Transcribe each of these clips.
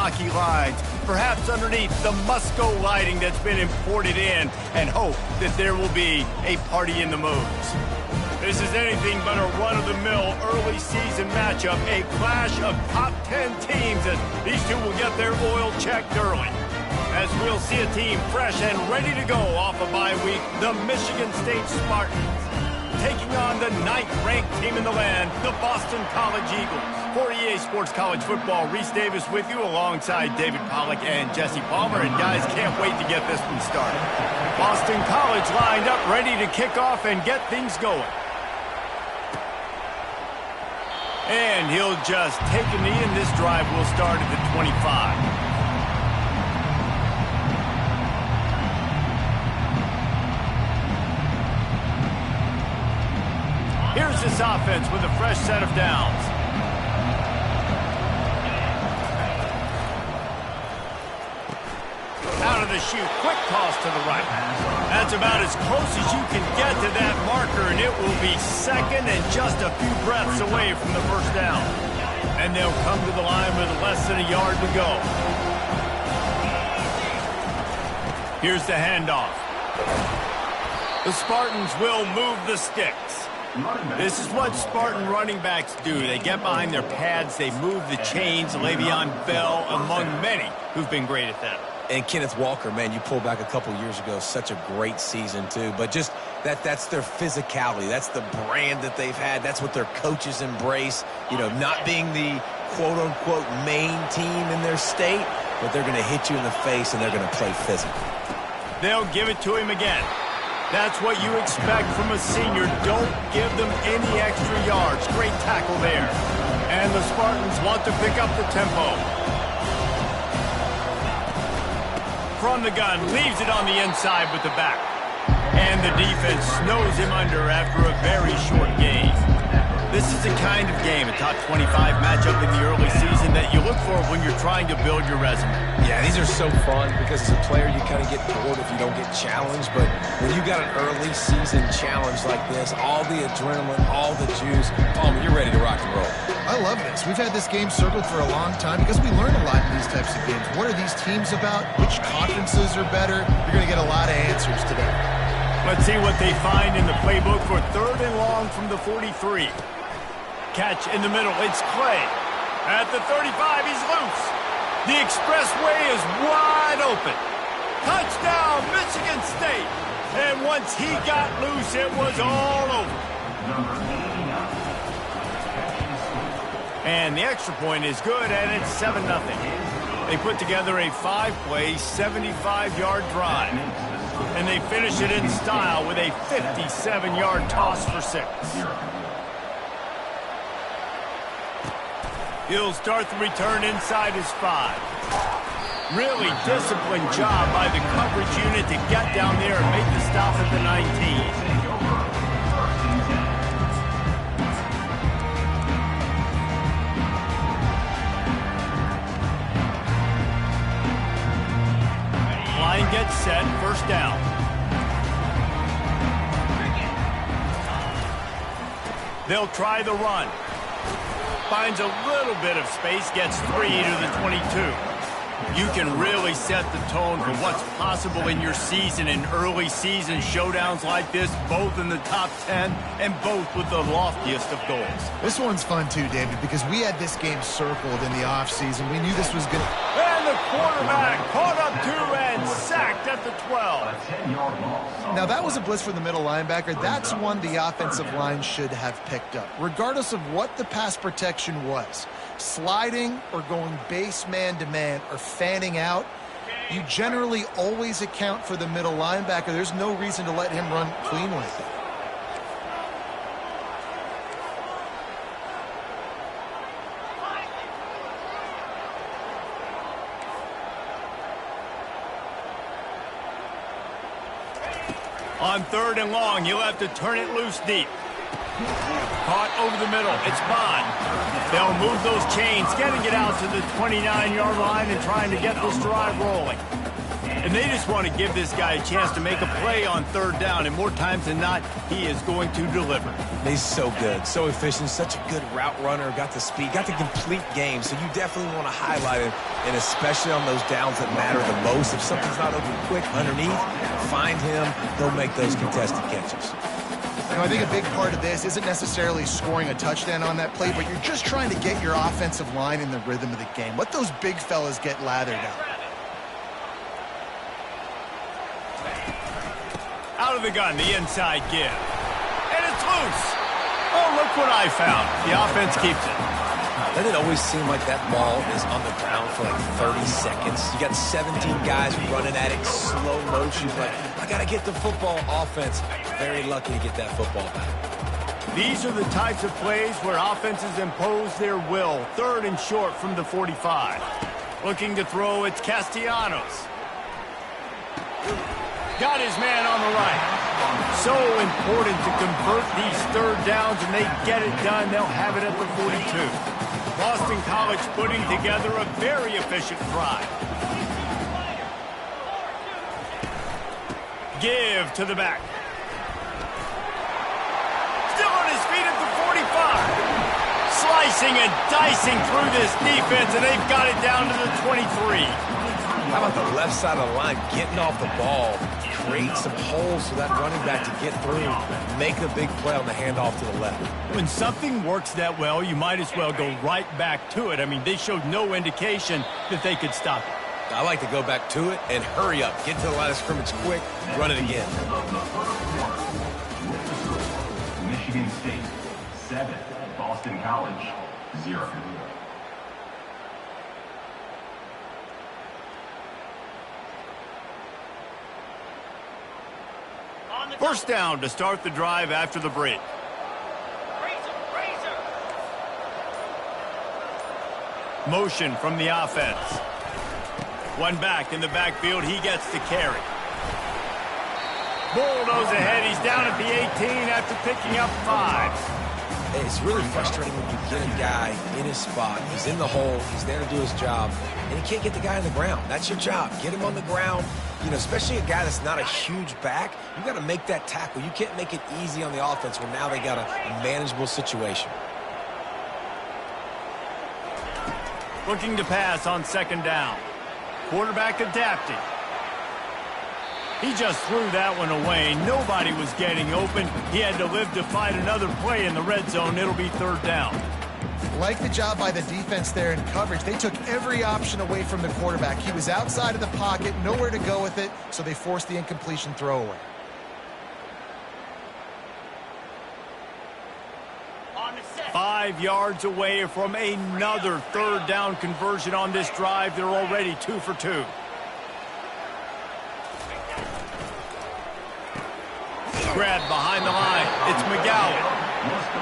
blocky lines, perhaps underneath the Musco lighting that's been imported in, and hope that there will be a party in the moves. This is anything but a run-of-the-mill early season matchup, a clash of top 10 teams, and these two will get their oil checked early. As we'll see a team fresh and ready to go off a bye week, the Michigan State Spartans, taking on the 9th-ranked team in the land, the Boston College Eagles. For EA Sports College Football, Reese Davis with you alongside David Pollack and Jesse Palmer. And guys, can't wait to get this one started. Boston College lined up, ready to kick off and get things going. And he'll just take a knee, and this drive will start at the 25. Here's this offense with a fresh set of downs. Out of the chute, quick toss to the right. That's about as close as you can get to that marker, and it will be second and just a few breaths away from the first down. And they'll come to the line with less than a yard to go. Here's the handoff. The Spartans will move the sticks. This is what Spartan running backs do. They get behind their pads, they move the chains. Le'Veon Bell among many who've been great at that. And Kenneth Walker, man, you pull back a couple years ago, such a great season too. But just that's their physicality. That's the brand that they've had. That's what their coaches embrace. You know, not being the quote-unquote main team in their state, but they're going to hit you in the face and they're going to play physical. They'll give it to him again. That's what you expect from a senior. Don't give them any extra yards. Great tackle there. And the Spartans want to pick up the tempo. From the gun, leaves it on the inside with the back. And the defense snows him under after a very short gain. This is the kind of game, a top 25 matchup in the early season, that you look for when you're trying to build your resume. Yeah, these are so fun because as a player you kind of get bored if you don't get challenged. But when you got an early season challenge like this, all the adrenaline, all the juice, Palmer, you're ready to rock and roll. I love this. We've had this game circled for a long time because we learn a lot in these types of games. What are these teams about? Which conferences are better? You're going to get a lot of answers today. Let's see what they find in the playbook for 3rd and long from the 43. Catch in the middle. It's Clay. At the 35, he's loose. The expressway is wide open. Touchdown, Michigan State. And once he got loose, it was all over. And the extra point is good, and it's 7-0. They put together a 5-play, 75-yard drive. And they finish it in style with a 57-yard toss for 6. He'll start the return inside his 5. Really disciplined job by the coverage unit to get down there and make the stop at the 19. Line gets set, first down. They'll try the run. Finds a little bit of space, gets 3 to the 22. You can really set the tone for what's possible in your season in early season showdowns like this, both in the top 10 and both with the loftiest of goals. This one's fun too, David, because we had this game circled in the offseason. We knew this was good. And the quarterback caught up to and sacked at the 12. Now, that was a blitz for the middle linebacker. That's one the offensive line should have picked up, regardless of what the pass protection was. Sliding or going base man-to-man or fanning out, you generally always account for the middle linebacker. There's no reason to let him run cleanly. On 3rd and long, he'll have to turn it loose deep. Caught over the middle. It's Bond. They'll move those chains, getting it out to the 29-yard line and trying to get this drive rolling. And they just want to give this guy a chance to make a play on third down, and more times than not, he is going to deliver. He's so good, so efficient, such a good route runner, got the speed, got the complete game, so you definitely want to highlight him, and especially on those downs that matter the most. If something's not open quick underneath, find him, he'll make those contested catches. You know, I think a big part of this isn't necessarily scoring a touchdown on that play, but you're just trying to get your offensive line in the rhythm of the game. Let those big fellas get lathered out. Out of the gun, the inside give. And it's loose. Oh, look what I found. The offense keeps it. Doesn't it always seem like that ball is on the ground for like 30 seconds? You got 17 guys running at it, slow motion, like, I got to get the football. Offense, very lucky to get that football back. These are the types of plays where offenses impose their will. Third and short from the 45. Looking to throw, it's Castellanos. Got his man on the right. So important to convert these third downs, and they get it done. They'll have it at the 42. Boston College putting together a very efficient drive. Give to the back. Still on his feet at the 45. Slicing and dicing through this defense, and they've got it down to the 23. How about the left side of the line getting off the ball, create some holes for that running back to get through, make a big play on the handoff to the left. When something works that well, you might as well go right back to it. I mean, they showed no indication that they could stop it. I like to go back to it and hurry up, get to the line of scrimmage quick, run it again. Michigan State 7, Boston College 0. First down to start the drive after the break. Motion from the offense. One back in the backfield. He gets to carry. Bulldoze ahead. He's down at the 18 after picking up 5. It's really frustrating when you get a guy in his spot. He's in the hole. He's there to do his job, and he can't get the guy on the ground. That's your job. Get him on the ground. You know, especially a guy that's not a huge back. You got to make that tackle. You can't make it easy on the offense when now they got a manageable situation. Looking to pass on second down. Quarterback adapting. He just threw that one away. Nobody was getting open. He had to live to fight another play in the red zone. It'll be third down. Like the job by the defense there in coverage. They took every option away from the quarterback. He was outside of the pocket, nowhere to go with it, so they forced the incompletion throwaway. On the set. 5 yards away from another third down conversion on this drive. They're already 2 for 2. Grabbed behind the line. It's McGowan.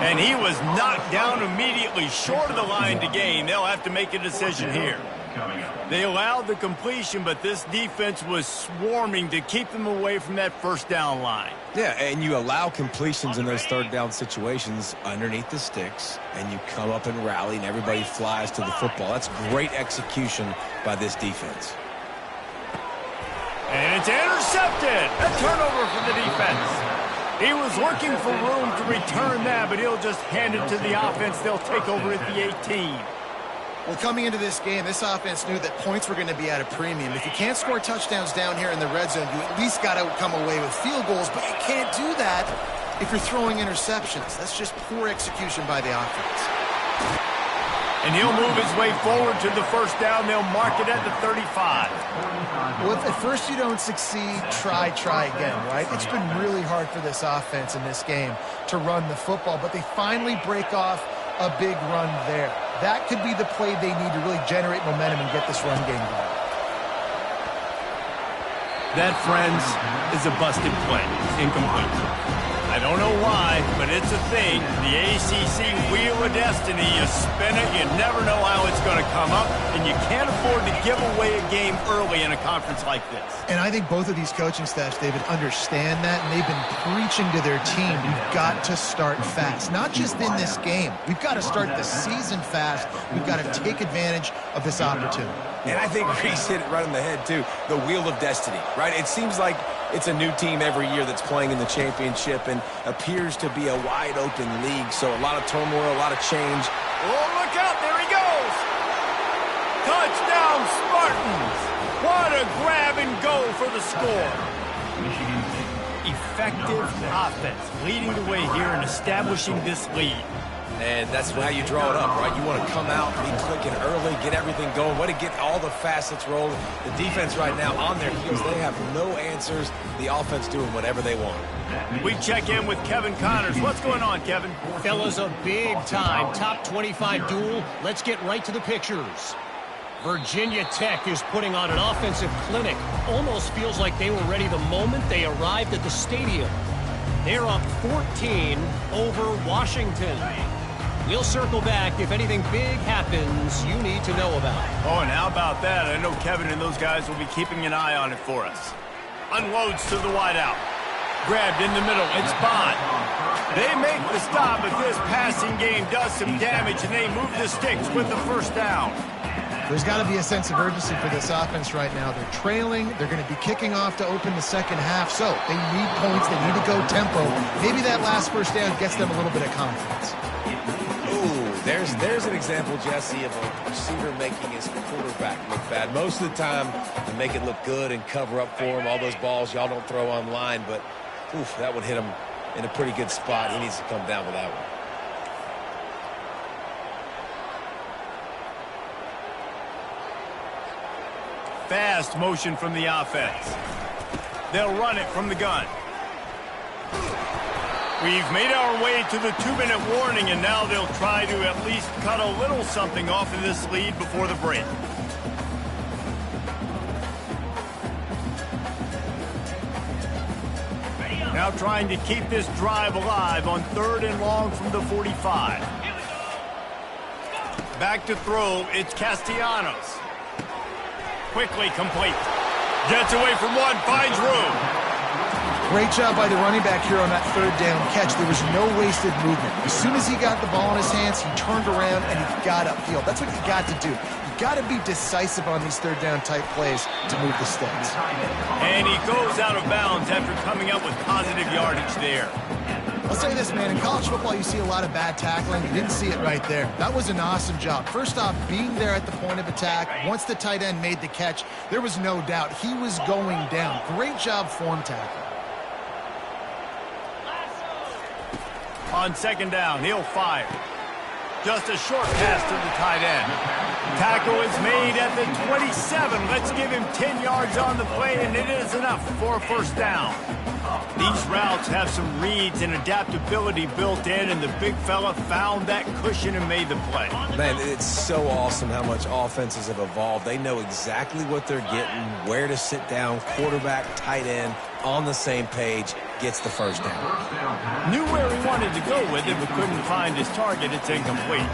And he was knocked down immediately short of the line to gain. They'll have to make a decision here. They allowed the completion, but this defense was swarming to keep them away from that first down line. Yeah, and you allow completions in those third down situations underneath the sticks, and you come up and rally, and everybody flies to the football. That's great execution by this defense. And it's intercepted. A turnover for the defense. He was looking for room to return that, but he'll just hand it to the offense. They'll take over at the 18. Well, coming into this game, this offense knew that points were going to be at a premium. If you can't score touchdowns down here in the red zone, you at least got to come away with field goals, but you can't do that if you're throwing interceptions. That's just poor execution by the offense. And he'll move his way forward to the first down. They'll mark it at the 35. Well, if at first you don't succeed, try again, right? It's been really hard for this offense in this game to run the football, but they finally break off a big run there. That could be the play they need to really generate momentum and get this run game going. That, friends, is a busted play. Incomplete. I don't know why, but it's a thing. The ACC Wheel of Destiny, you spin it, you never know how it's going to come up, and you can't afford to give away a game early in a conference like this. And I think both of these coaching staffs, David, understand that, and they've been preaching to their team, we've got to start fast. Not just in this game. We've got to start the season fast. We've got to take advantage of this opportunity. And I think Reese hit it right on the head, too. The Wheel of Destiny, right? It seems like it's a new team every year that's playing in the championship and appears to be a wide-open league. So a lot of turmoil, a lot of change. Oh, look out. There he goes. Touchdown, Spartans. What a grab and go for the score. Effective offense leading the way here and establishing this lead. And that's how you draw it up, right? You want to come out, be clicking early, get everything going, way to get all the facets rolling. The defense right now on their heels, they have no answers. The offense doing whatever they want. We check in with Kevin Connors. What's going on, Kevin? Fellas, a big-time top 25 duel. Let's get right to the pictures. Virginia Tech is putting on an offensive clinic. Almost feels like they were ready the moment they arrived at the stadium. They're up 14 over Washington. We'll circle back if anything big happens you need to know about. Oh, and how about that? I know Kevin and those guys will be keeping an eye on it for us. Unloads to the wideout. Grabbed in the middle. It's Bond. They make the stop, but this passing game does some damage, and they move the sticks with the first down. There's got to be a sense of urgency for this offense right now. They're trailing. They're going to be kicking off to open the second half. So they need points. They need to go tempo. Maybe that last first down gets them a little bit of confidence. Ooh, there's an example, Jesse, of a receiver making his quarterback look bad. Most of the time, they make it look good and cover up for him. All those balls y'all don't throw online, but oof, that would hit him in a pretty good spot. He needs to come down with that one. Fast motion from the offense. They'll run it from the gun. We've made our way to the 2-minute warning, and now they'll try to at least cut a little something off of this lead before the break. Now trying to keep this drive alive on 3rd and long from the 45. Back to throw, it's Castellanos. Quickly complete. Gets away from one, finds room. Great job by the running back here on that 3rd down catch. There was no wasted movement. As soon as he got the ball in his hands, he turned around and he got upfield. That's what you got to do. You got to be decisive on these 3rd down type plays to move the sticks. And he goes out of bounds after coming up with positive yardage there. I'll say this, man. In college football, you see a lot of bad tackling. You didn't see it right there. That was an awesome job. First off, being there at the point of attack. Once the tight end made the catch, there was no doubt he was going down. Great job form tackling. On 2nd down, he'll fire. Just a short pass to the tight end. Tackle is made at the 27. Let's give him 10 yards on the play, and it is enough for a first down. These routes have some reads and adaptability built in, and the big fella found that cushion and made the play. Man, it's so awesome how much offenses have evolved. They know exactly what they're getting, where to sit down, quarterback, tight end, on the same page, gets the first down. Knew where he wanted to go with it, but couldn't find his target. It's incomplete.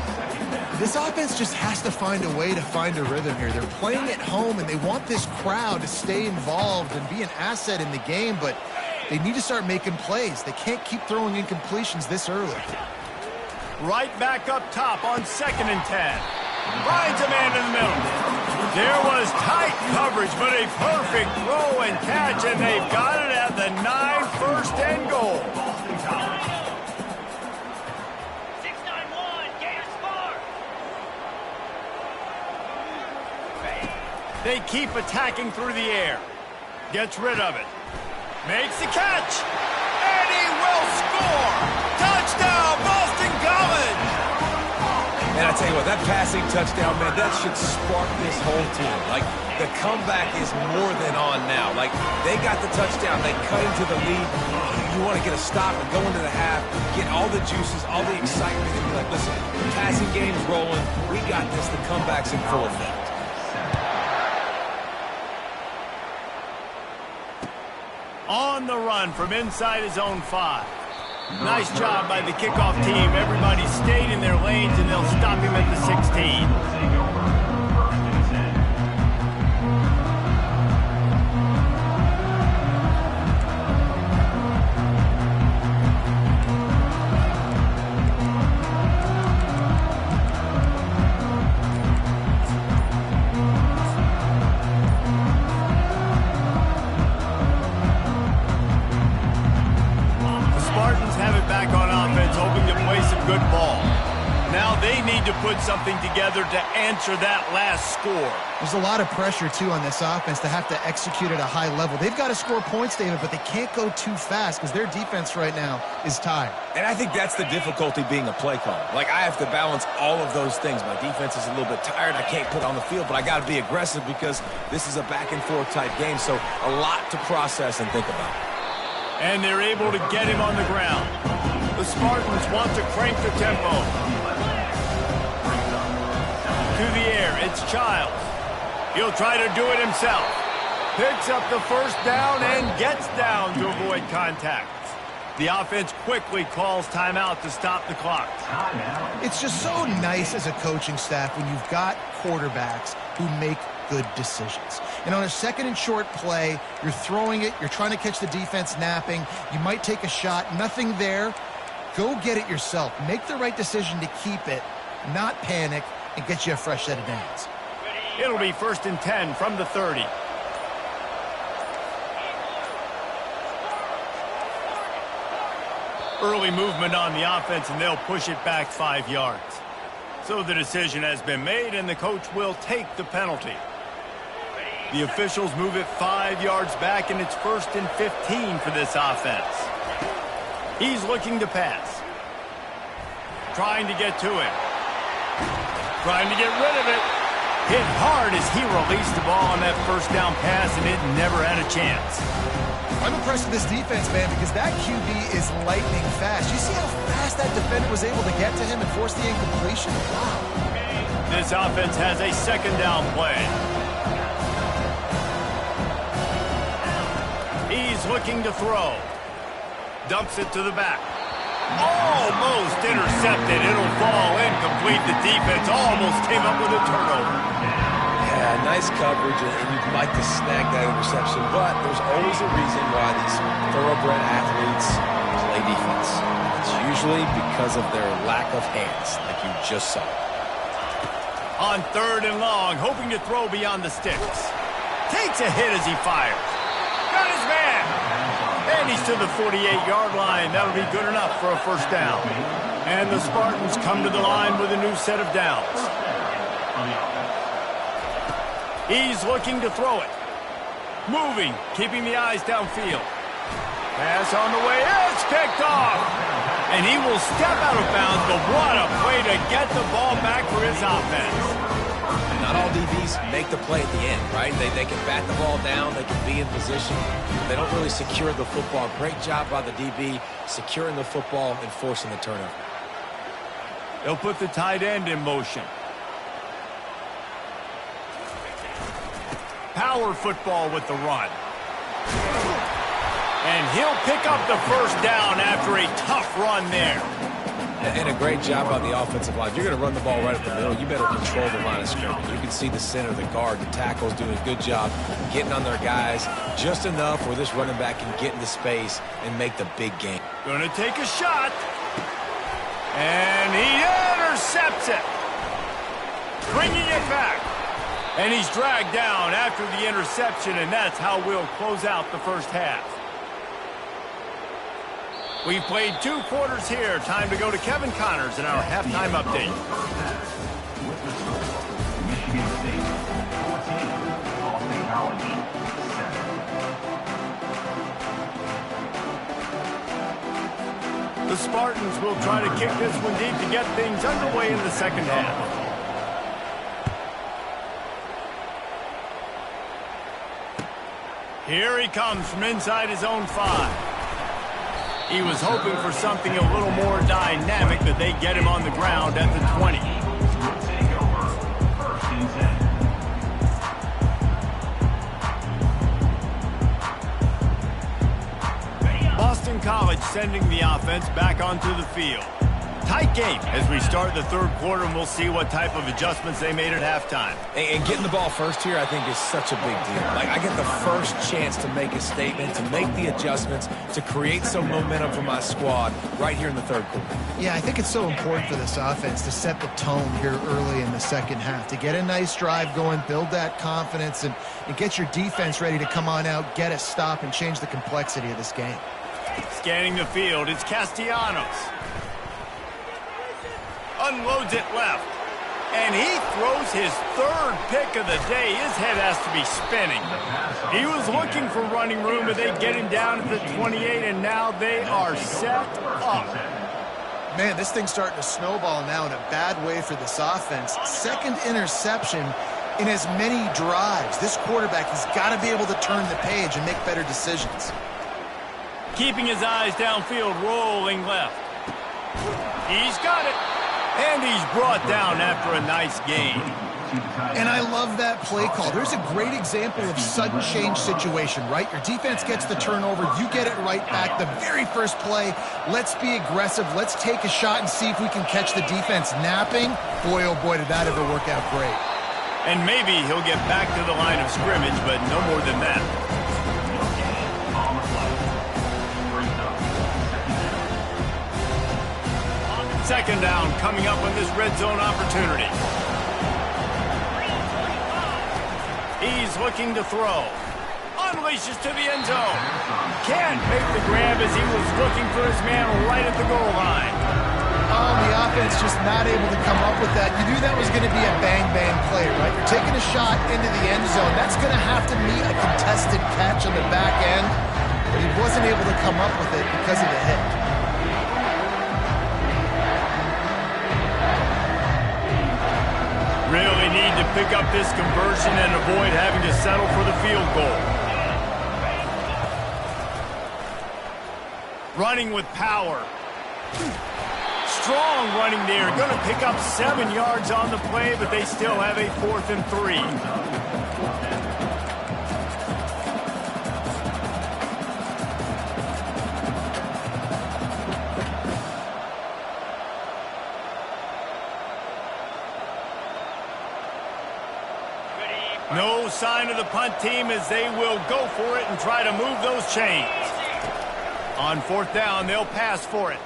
This offense just has to find a way to find a rhythm here. They're playing at home, and they want this crowd to stay involved and be an asset in the game, but they need to start making plays. They can't keep throwing incompletions this early. Right back up top on 2nd and 10. Finds a man in the middle. There was tight coverage, but a perfect throw and catch, and they've got it at the 9, 1st and goal. 691, Gaspar. They keep attacking through the air. Gets rid of it. Makes the catch. And he will score. Touchdown, Boston College. And I tell you what, that passing touchdown, man, that should spark this whole team. Like, the comeback is more than on now. Like, they got the touchdown. They cut into the lead. You want to get a stop and go into the half, get all the juices, all the excitement, and be like, listen, the passing game's rolling. We got this. The comeback's in full effect. On the run from inside his own 5. Nice job by the kickoff team. Everybody stayed in their lanes, and they'll stop him at the 16. Good ball. Now they need to put something together to answer that last score. There's a lot of pressure, too, on this offense to have to execute at a high level. They've got to score points, David, but they can't go too fast because their defense right now is tired. And I think that's the difficulty being a play caller. Like, I have to balance all of those things. My defense is a little bit tired. I can't put on the field, but I got to be aggressive because this is a back-and-forth type game, so a lot to process and think about. And they're able to get him on the ground. The Spartans want to crank the tempo. To the air, it's Childs. He'll try to do it himself. Picks up the first down and gets down to avoid contact. The offense quickly calls timeout to stop the clock. It's just so nice as a coaching staff when you've got quarterbacks who make good decisions. And on a second and short play, you're throwing it, you're trying to catch the defense napping, you might take a shot, nothing there. Go get it yourself. Make the right decision to keep it, not panic, and get you a fresh set of downs. It'll be 1st and 10 from the 30. Early movement on the offense, and they'll push it back 5 yards. So the decision has been made, and the coach will take the penalty. The officials move it 5 yards back, and it's 1st and 15 for this offense. He's looking to pass. Trying to get to him. Trying to get rid of it. Hit hard as he released the ball on that first down pass, and it never had a chance. I'm impressed with this defense, man, because that QB is lightning fast. You see how fast that defender was able to get to him and force the incompletion? Wow. This offense has a second down play. He's looking to throw. Dumps it to the back. Almost intercepted. It'll fall incomplete. The defense almost came up with a turnover. Yeah, nice coverage, and you'd like to snag that interception, but there's always a reason why these thoroughbred athletes play defense. It's usually because of their lack of hands, like you just saw. On 3rd and long, hoping to throw beyond the sticks. Takes a hit as he fires. Got his man. And he's to the 48-yard line. That'll be good enough for a first down. And the Spartans come to the line with a new set of downs. He's looking to throw it. Moving, keeping the eyes downfield. Pass on the way. It's picked off. And he will step out of bounds, but what a play to get the ball back for his offense. Not all DBs make the play at the end, right? They can bat the ball down, they can be in position. They don't really secure the football. Great job by the DB securing the football and forcing the turnover. They'll put the tight end in motion. Power football with the run. And he'll pick up the first down after a tough run there. And a great job on the offensive line. If you're going to run the ball right up the middle, you better control the line of scrimmage. You can see the center, the guard, the tackles doing a good job getting on their guys just enough where this running back can get into space and make the big game. Going to take a shot. And he intercepts it. Bringing it back. And he's dragged down after the interception, and that's how we'll close out the first half. We've played 2 quarters here. Time to go to Kevin Connors in our halftime update. Michigan State 14, Boston College 7. The Spartans will try to kick this one deep to get things underway in the second half. Here he comes from inside his own 5. He was hoping for something a little more dynamic, but they get him on the ground at the 20. Boston College sending the offense back onto the field. Tight game as we start the third quarter, and we'll see what type of adjustments they made at halftime. And getting the ball first here, I think, is such a big deal. Like, I get the first chance to make a statement, to make the adjustments, to create some momentum for my squad right here in the third quarter. Yeah, I think it's so important for this offense to set the tone here early in the second half, to get a nice drive going, build that confidence, and get your defense ready to come on out, get a stop, and change the complexity of this game. Scanning the field, it's Castellanos. Unloads it left. And he throws his third pick of the day. His head has to be spinning. He was looking for running room, but they get him down at the 28, and now they are set up. Man, this thing's starting to snowball now in a bad way for this offense. Second interception in as many drives. This quarterback has got to be able to turn the page and make better decisions. Keeping his eyes downfield, rolling left. He's got it. And he's brought down after a nice gain. And I love that play call. There's a great example of sudden change situation, right? Your defense gets the turnover. You get it right back. The very first play, let's be aggressive. Let's take a shot and see if we can catch the defense napping. Boy, oh boy, did that ever work out great. And maybe he'll get back to the line of scrimmage, but no more than that. Second down coming up on this red zone opportunity. He's looking to throw. Unleashes to the end zone. Can't make the grab as he was looking for his man right at the goal line. Oh, the offense just not able to come up with that. You knew that was going to be a bang-bang play, right? You're taking a shot into the end zone. That's going to have to meet a contested catch on the back end, but he wasn't able to come up with it because of the hit. Really need to pick up this conversion and avoid having to settle for the field goal. Running with power. Strong running there. Going to pick up 7 yards on the play, but they still have a 4th and 3. No sign of the punt team as they will go for it and try to move those chains. On 4th down, they'll pass for it.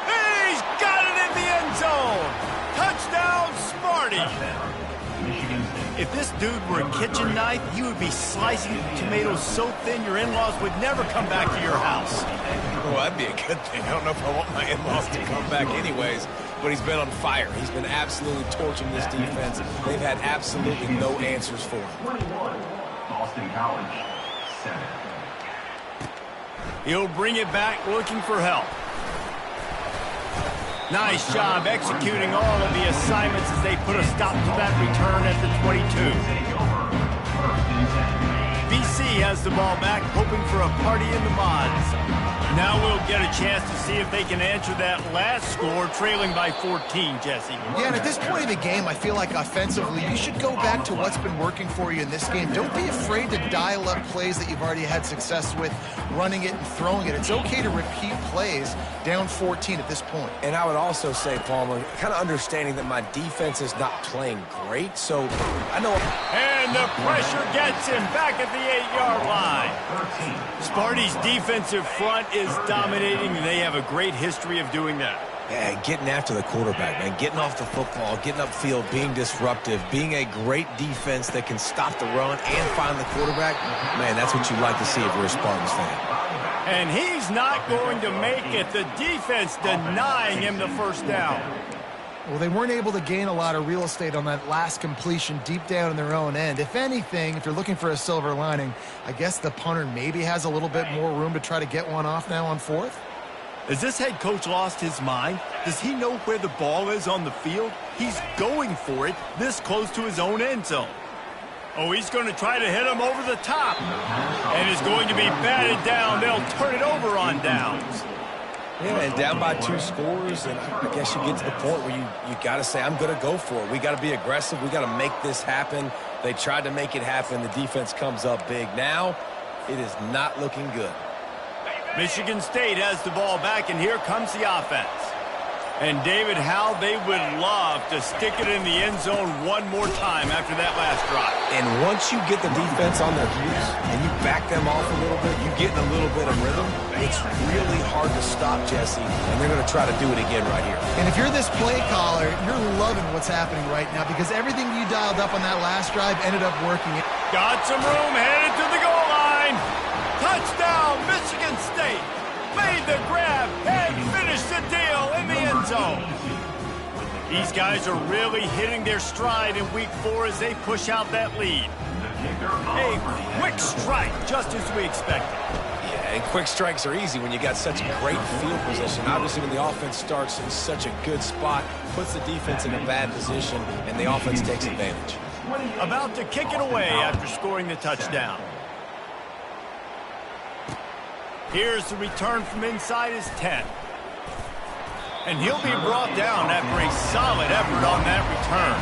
He's got it in the end zone. Touchdown, Smarty. If this dude were a kitchen knife, he would be slicing tomatoes so thin your in-laws would never come back to your house. Well, that'd be a good thing. I don't know if I want my in-laws to come back anyways, but he's been on fire. He's been absolutely torching this defense. They've had absolutely no answers for him. 21, Boston College, 7. He'll bring it back looking for help. Nice job executing all of the assignments as they put a stop to that return at the 22. BC has the ball back, hoping for a party in the mods. Now we'll get a chance to see if they can answer that last score, trailing by 14, Jesse. Yeah, and at this point of the game, I feel like offensively, you should go back to what's been working for you in this game. Don't be afraid to dial up plays that you've already had success with, running it and throwing it. It's okay to repeat plays down 14 at this point. And I would also say, Palmer, kind of understanding that my defense is not playing great, so I know... And the pressure gets him back at the 8-yard line. Sparty's defensive front is dominating, and they have a great history of doing that. Yeah, getting after the quarterback, man. Getting off the football, getting upfield, being disruptive, being a great defense that can stop the run and find the quarterback. Man, that's what you like to see if you're a Spartans fan. And he's not going to make it. The defense denying him the first down. Well, they weren't able to gain a lot of real estate on that last completion deep down in their own end. If anything, if you're looking for a silver lining, I guess the punter maybe has a little bit more room to try to get one off now on 4th. Has this head coach lost his mind? Does he know where the ball is on the field? He's going for it this close to his own end zone. Oh, he's going to try to hit him over the top. And is going to be batted down. They'll turn it over on downs. Yeah, and down by 2 scores, and I guess you get to the point where you got to say, I'm going to go for it. We got to be aggressive. We got to make this happen. They tried to make it happen. The defense comes up big. Now, it is not looking good. Michigan State has the ball back, and here comes the offense. And, David, how they would love to stick it in the end zone one more time after that last drive. And once you get the defense on their heels and you back them off a little bit, you get in a little bit of rhythm, it's really hard to stop, Jesse, and they're going to try to do it again right here. And if you're this play caller, you're loving what's happening right now because everything you dialed up on that last drive ended up working. Got some room, headed to the goal line. Touchdown, Michigan State. Made the grab and finished the deal in the end zone. These guys are really hitting their stride in week 4 as they push out that lead. A quick strike, just as we expected. Yeah, and quick strikes are easy when you got such a great field position. Obviously, when the offense starts in such a good spot, puts the defense in a bad position, and the offense takes advantage. About to kick it away after scoring the touchdown. Here's the return from inside his 10. And he'll be brought down after a solid effort on that return.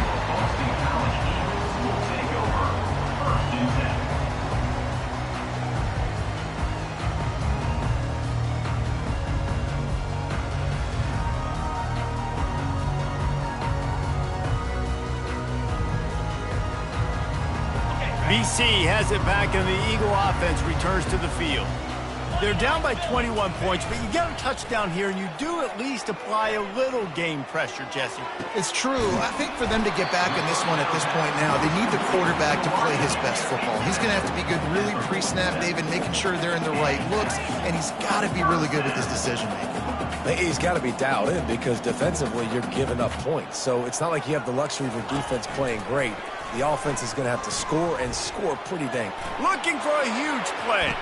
BC has it back, and the Eagle offense returns to the field. They're down by 21 points, but you get a touchdown here, and you do at least apply a little game pressure, Jesse. It's true. I think for them to get back in this one at this point now, they need the quarterback to play his best football. He's going to have to be good really pre-snap, David, making sure they're in the right looks, and he's got to be really good with his decision-making. He's got to be dialed in because defensively you're giving up points. So it's not like you have the luxury of your defense playing great. The offense is going to have to score and score pretty dang. Looking for a huge play.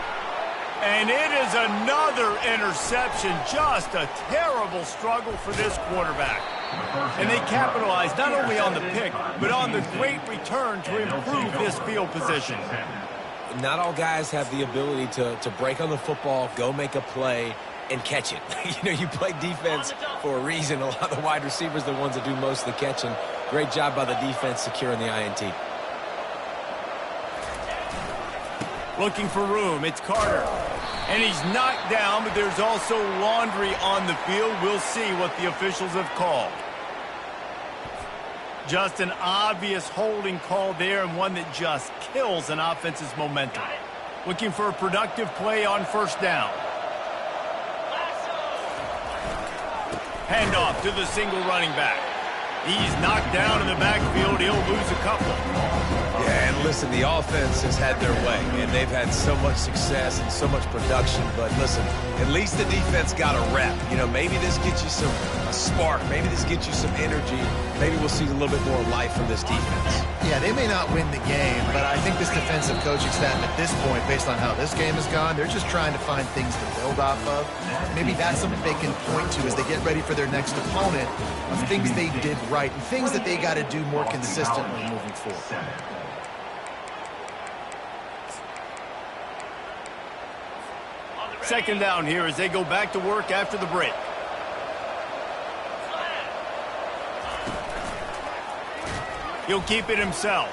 And it is another interception. Just a terrible struggle for this quarterback. And they capitalize not only on the pick, but on the great return to improve this field position. Not all guys have the ability to break on the football, go make a play, and catch it. You play defense for a reason. A lot of the wide receivers are the ones that do most of the catching. Great job by the defense securing the INT. Looking for room, it's Carter. And he's knocked down, but there's also Laundry on the field. We'll see what the officials have called. Just an obvious holding call there, and one that just kills an offense's momentum. Looking for a productive play on first down. Handoff to the single running back. He's knocked down in the backfield. He'll lose a couple. Yeah, and listen, the offense has had their way, and they've had so much success and so much production. But listen, at least the defense got a rep. Maybe this gets you a spark. Maybe this gets you some energy. Maybe we'll see a little bit more life from this defense. Yeah, they may not win the game, but I think this defensive coaching staff at this point, based on how this game has gone, they're just trying to find things to build off of. Maybe that's something they can point to as they get ready for their next opponent of things they did right and things that they got to do more consistently moving forward. Second down here as they go back to work after the break. He'll keep it himself.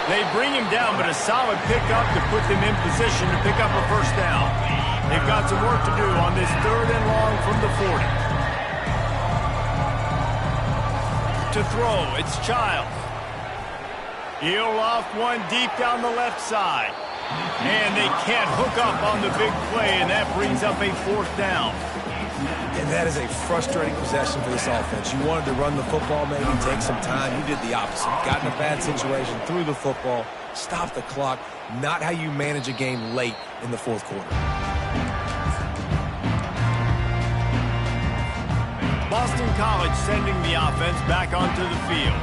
They bring him down, but a solid pickup to put them in position to pick up a first down. They've got some work to do on this 3rd and long from the 40. To throw, it's Childs. He'll off one deep down the left side. And they can't hook up on the big play, and that brings up a 4th down. And that is a frustrating possession for this offense. You wanted to run the football, maybe take some time. You did the opposite. Got in a bad situation, threw the football, stopped the clock. Not how you manage a game late in the 4th quarter. Boston College sending the offense back onto the field.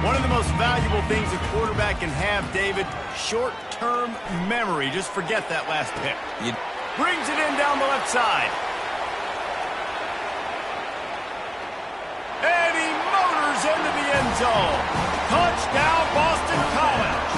One of the most valuable things a quarterback can have, David, short-term memory. Just forget that last pick. Brings it in down the left side. And he motors into the end zone. Touchdown, Boston College.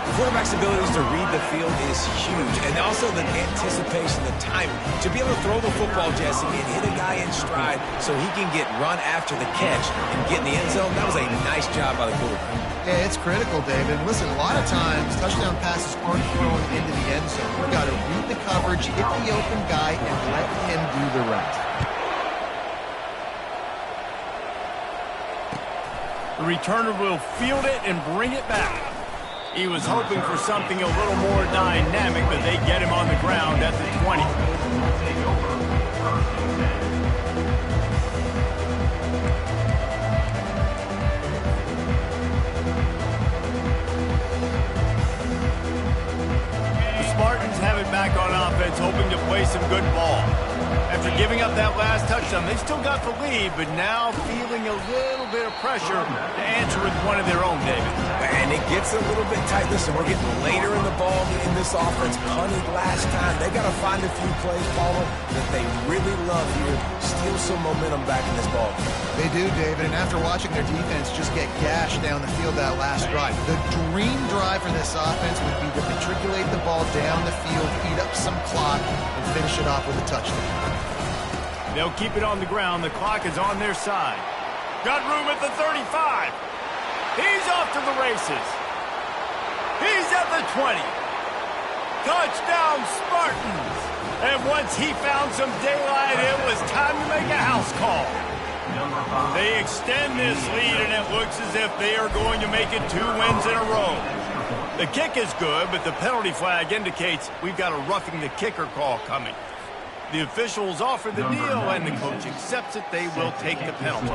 The quarterback's abilities to read the field is huge. And also the anticipation, the timing. To be able to throw the football, Jesse, and hit a guy in stride so he can get run after the catch and get in the end zone, that was a nice job by the quarterback. Yeah, it's critical, David. Listen, a lot of times touchdown passes aren't thrown into the end zone. You've got to read the coverage, hit the open guy, and let him do the rest. The returner will field it and bring it back. He was hoping for something a little more dynamic, but they get him on the ground at the 20. Spartans have it back on offense, hoping to play some good ball. After giving up that last touchdown, they've still got the lead, but now feeling a little bit of pressure to answer with one of their own, David. And it gets a little bit tight. Listen, we're getting later in the ball in this offense. Punted last time. They got to find a few plays, Paulo, that they really love here. Steal some momentum back in this ball. They do, David, and after watching their defense just get gashed down the field that last drive, the dream drive for this offense would be to matriculate the ball down the field, eat up some clock, and finish it off with a touchdown. They'll keep it on the ground. The clock is on their side. Got room at the 35. He's off to the races. He's at the 20. Touchdown, Spartans. And once he found some daylight, it was time to make a house call. They extend this lead, and it looks as if they are going to make it 2 wins in a row. The kick is good, but the penalty flag indicates we've got a roughing the kicker call coming. The officials offer the deal, and the coach accepts it. They will take the penalty.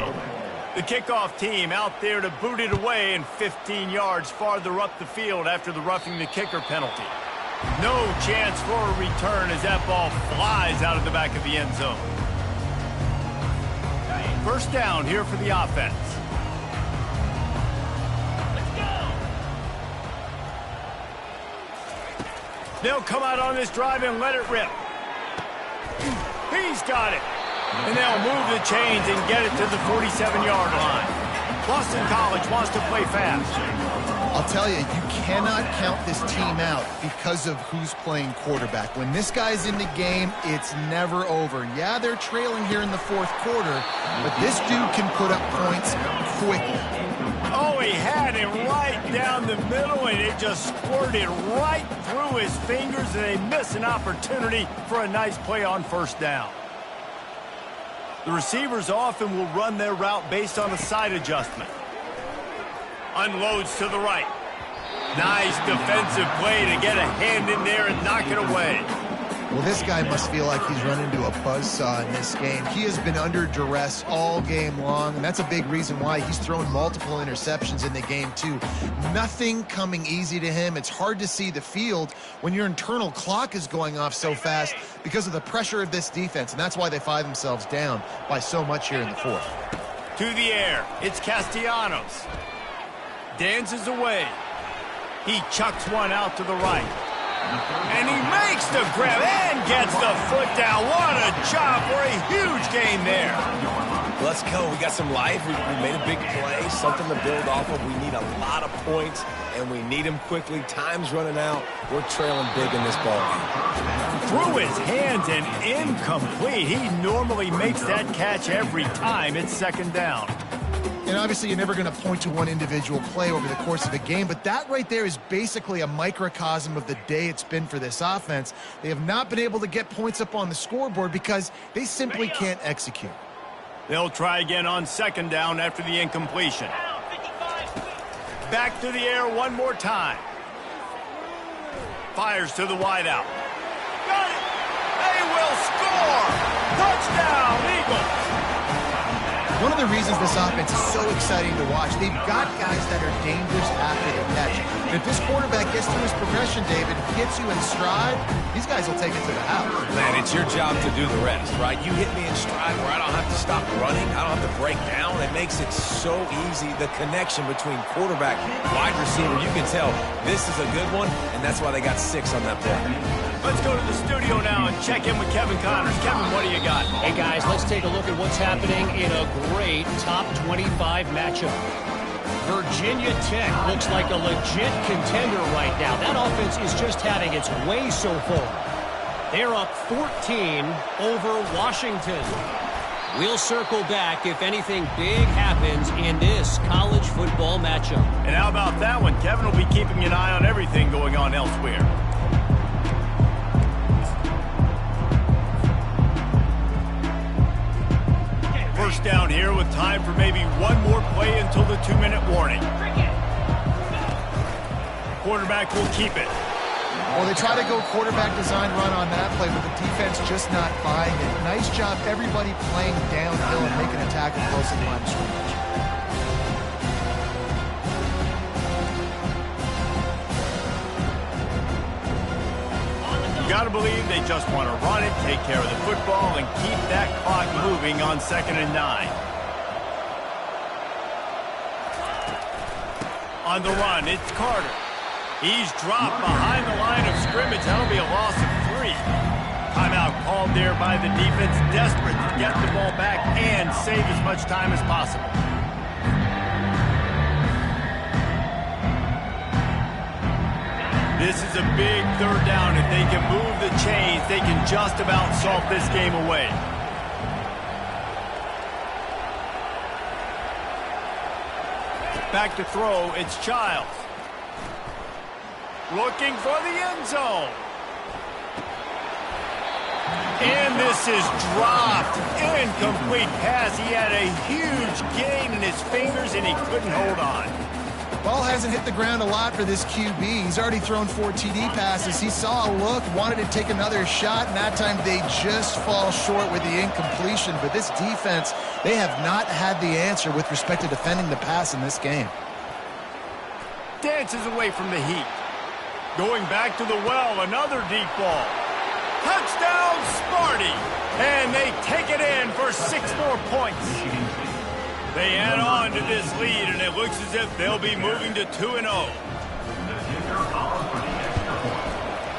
The kickoff team out there to boot it away and 15 yards farther up the field after the roughing the kicker penalty. No chance for a return as that ball flies out of the back of the end zone. First down here for the offense. Let's go! They'll come out on this drive and let it rip. He's got it. And they'll move the chains and get it to the 47-yard line. Boston College wants to play fast. I'll tell you, you cannot count this team out because of who's playing quarterback. When this guy's in the game, it's never over. Yeah, they're trailing here in the fourth quarter, but this dude can put up points quickly. Oh, he had it right down the middle, and it just squirted right through his fingers, and they miss an opportunity for a nice play on first down. The receivers often will run their route based on a side adjustment. Unloads to the right. Nice defensive play to get a hand in there and knock it away. Well, this guy must feel like he's run into a buzzsaw in this game. He has been under duress all game long, and that's a big reason why he's thrown multiple interceptions in the game, too. Nothing coming easy to him. It's hard to see the field when your internal clock is going off so fast because of the pressure of this defense, and that's why they find themselves down by so much here in the fourth. To the air, it's Castellanos. Dances away. He chucks one out to the right. And he makes the grab and gets the foot down. What a job for a huge game there. Let's go. We got some life. We made a big play, something to build off of. We need a lot of points, and we need them quickly. Time's running out. We're trailing big in this ball game. Through his hands and incomplete. He normally makes that catch every time. It's second down. And obviously you're never going to point to one individual play over the course of a game, but that right there is basically a microcosm of the day it's been for this offense. They have not been able to get points up on the scoreboard because they simply can't execute. They'll try again on second down after the incompletion. Back to the air one more time. Fires to the wideout. Got it! They will score! Touchdown, Eagles! One of the reasons this offense is so exciting to watch, they've got guys that are dangerous after the catch. And if this quarterback gets through his progression, David, gets you in stride, these guys will take it to the house. Man, it's your job to do the rest, right? You hit me in stride where I don't have to stop running. I don't have to break down. It makes it so easy. The connection between quarterback, wide receiver, you can tell this is a good one, and that's why they got 6 on that play. Let's go to the studio now and check in with Kevin Connors. Kevin, what do you got? Hey, guys, let's take a look at what's happening in a great top 25 matchup. Virginia Tech looks like a legit contender right now. That offense is just having its way so far. They're up 14 over Washington. We'll circle back if anything big happens in this college football matchup. And how about that one? Kevin will be keeping an eye on everything going on elsewhere. First down here with time for maybe one more play until the 2-minute warning. Quarterback will keep it. Well, they try to go quarterback design run on that play, but the defense just not buying it. Nice job, everybody playing downhill and making a tackle close to the line of scrimmage. You got to believe they just want to run it, take care of the football, and keep that clock moving on 2nd and 9. On the run, it's Carter. He's dropped behind the line of scrimmage. That'll be a loss of 3. Timeout called there by the defense, desperate to get the ball back and save as much time as possible. This is a big 3rd down. If they can move the chains, they can just about salt this game away. Back to throw, it's Childs. Looking for the end zone. And this is dropped. Incomplete pass. He had a huge gain in his fingers, and he couldn't hold on. Ball hasn't hit the ground a lot for this QB. He's already thrown 4 TD passes. He saw a look, wanted to take another shot, and that time they just fall short with the incompletion. But this defense, they have not had the answer with respect to defending the pass in this game. Dances away from the heat. Going back to the well, another deep ball. Touchdown, Sparty! And they take it in for 6 more points. They add on to this lead, and it looks as if they'll be moving to 2-0.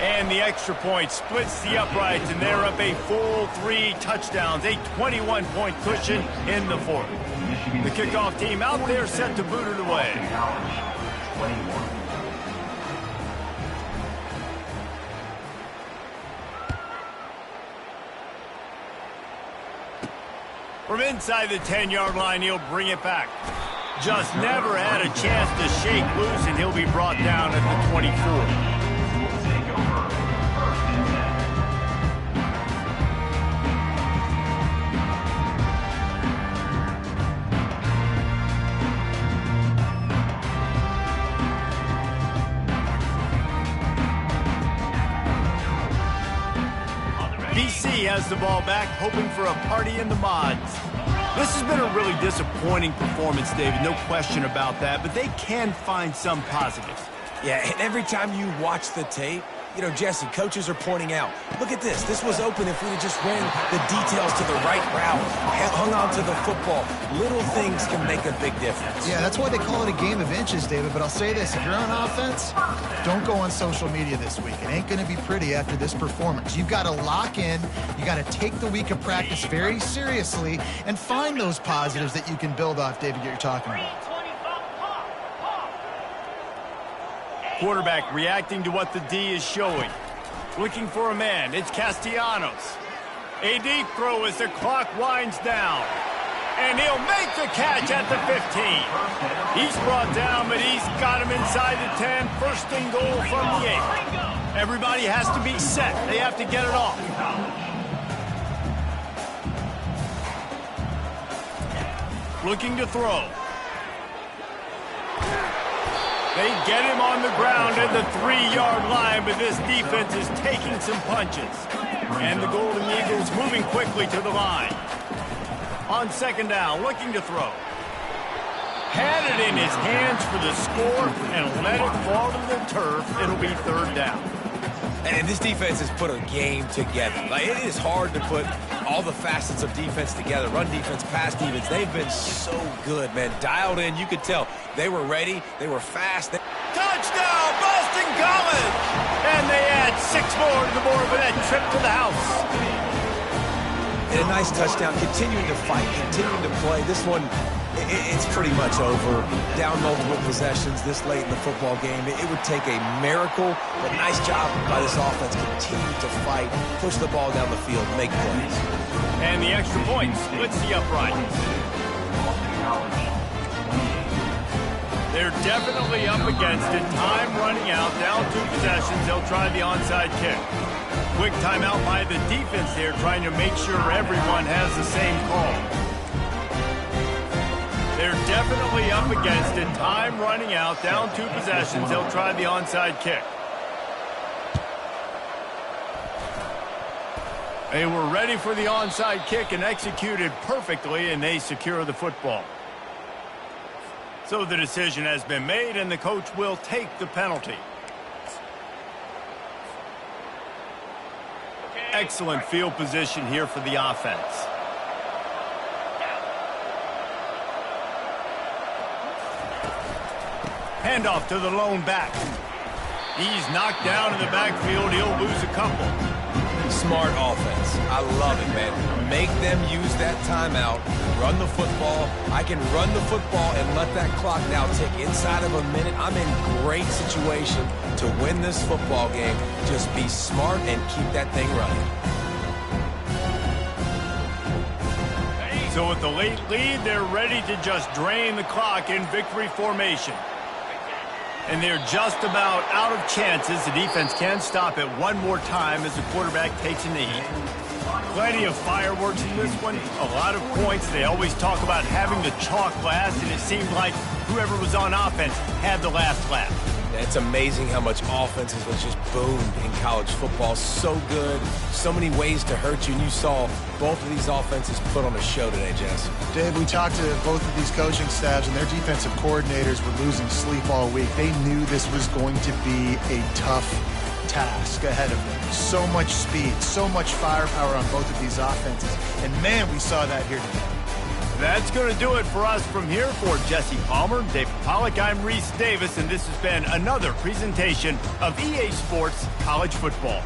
And the extra point splits the uprights, and they're up a full 3 touchdowns, a 21-point cushion in the 4th. The kickoff team out there set to boot it away. From inside the 10-yard line, he'll bring it back. Just never had a chance to shake loose, and he'll be brought down at the 24. BC has the ball back, hoping for a party in the mods. This has been a really disappointing performance, David, no question about that, but they can find some positives. Yeah, and every time you watch the tape, you know, Jesse, coaches are pointing out, look at this. This was open if we had just ran the details to the right route, hung on to the football. Little things can make a big difference. Yeah, that's why they call it a game of inches, David. But I'll say this, if you're on offense, don't go on social media this week. It ain't going to be pretty after this performance. You've got to lock in. You got to take the week of practice very seriously and find those positives that you can build off, David, that you're talking about. Quarterback reacting to what the D is showing. Looking for a man. It's Castellanos. A deep throw as the clock winds down. And he'll make the catch at the 15. He's brought down, but he's got him inside the 10. First and goal from the 8. Everybody has to be set. They have to get it off. Looking to throw. They get him on the ground at the 3-yard line, but this defense is taking some punches. And the Golden Eagles moving quickly to the line. On 2nd down, looking to throw. Had it in his hands for the score and let it fall to the turf. It'll be 3rd down. And this defense has put a game together. Like, it is hard to put all the facets of defense together. Run defense, pass defense. They've been so good, man. Dialed in. You could tell they were ready. They were fast. Touchdown, Boston College! And they add 6 more to the board with that trip to the house. And a nice touchdown. Continuing to fight, continuing to play. This one it's pretty much over. Down multiple possessions this late in the football game. It would take a miracle, but nice job by this offense. Continue to fight, push the ball down the field, make plays. And the extra point splits the upright. Boston College, 28. They're definitely up against it. Time running out, down 2 possessions. They'll try the onside kick. Quick timeout by the defense there, trying to make sure everyone has the same call. They're definitely up against it. Time running out, down 2 possessions. They'll try the onside kick. They were ready for the onside kick and executed perfectly, and they secure the football. So the decision has been made, and the coach will take the penalty. Excellent field position here for the offense. Handoff to the lone back. He's knocked down in the backfield. He'll lose a couple. Smart offense. I love it, man. Make them use that timeout. Run the football. I can run the football and let that clock now tick inside of a minute. I'm in great situation to win this football game. Just be smart and keep that thing running. So with the late lead, they're ready to just drain the clock in victory formation. And they're just about out of chances. The defense can stop it one more time as the quarterback takes a knee. Plenty of fireworks in this one. A lot of points. They always talk about having the chalk last, and it seemed like whoever was on offense had the last laugh. It's amazing how much offenses was just boomed in college football. So good. So many ways to hurt you. And you saw both of these offenses put on a show today, Jess. Dave, we talked to both of these coaching staffs, and their defensive coordinators were losing sleep all week. They knew this was going to be a tough task ahead of them. So much speed, so much firepower on both of these offenses. And, man, we saw that here today. That's going to do it for us from here. For Jesse Palmer, David Pollack, I'm Reese Davis, and this has been another presentation of EA Sports College Football.